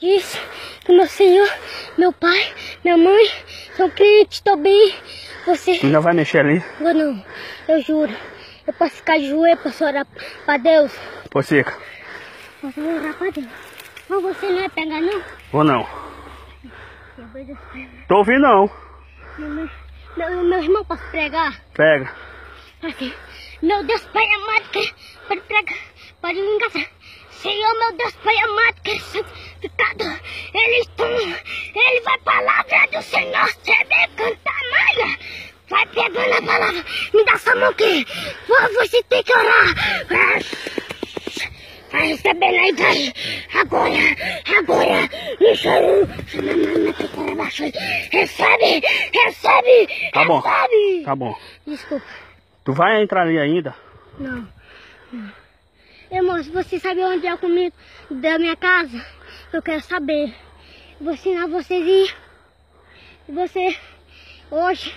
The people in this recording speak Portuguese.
Diz que meu Senhor, meu pai, minha mãe são crentes, estou bem. Você... Tu já vai mexer ali? Vou não, eu juro. Eu posso ficar de joelho, posso orar pra Deus. Pô, Seca. Posso orar pra Deus. Mas você não vai pegar não? Vou não. Tô ouvindo não. Meu irmão, posso pregar? Pega. Assim. Meu Deus, Pai amado, pode pregar, pode me engatar. Senhor, meu Deus, Pai amado, que é santificado. Ele vai palavra do Senhor, você vem cantar malha. Vai pegando a palavra, me dá essa mão aqui. Você tem que orar. Vai receber na idade. Agora. Recebe. Tá bom. Tá bom. Desculpa. Tu vai entrar ali ainda? Não. Irmão, se você sabe onde é o caminho da minha casa, eu quero saber. Vou ensinar vocês a ir. E você, hoje,